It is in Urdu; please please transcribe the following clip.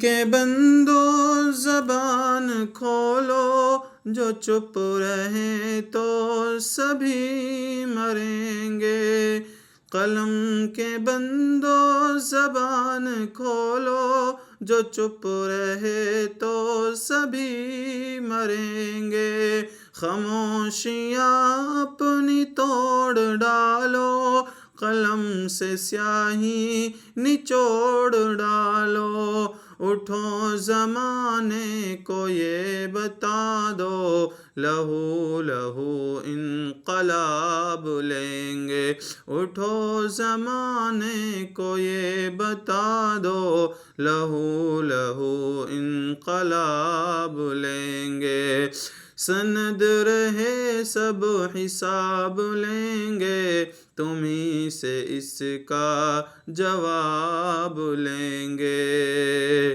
کے بندو زبان کھولو، جو چپ رہے تو سبھی مریں گے۔ قلم کے بندو زبان کھولو، جو چپ رہے تو سبھی مریں گے۔ خاموشیاں اپنی توڑ ڈالو، قلم سے سیاہی نچوڑ ڈالو۔ اٹھو زمانے کو یہ بتا دو، لہو لہو انقلاب لیں گے۔ اٹھو زمانے کو یہ بتا دو، لہو لہو انقلاب لیں گے۔ سند رہے سب حساب لیں گے، تمہیں سے اس کا جواب لیں گے۔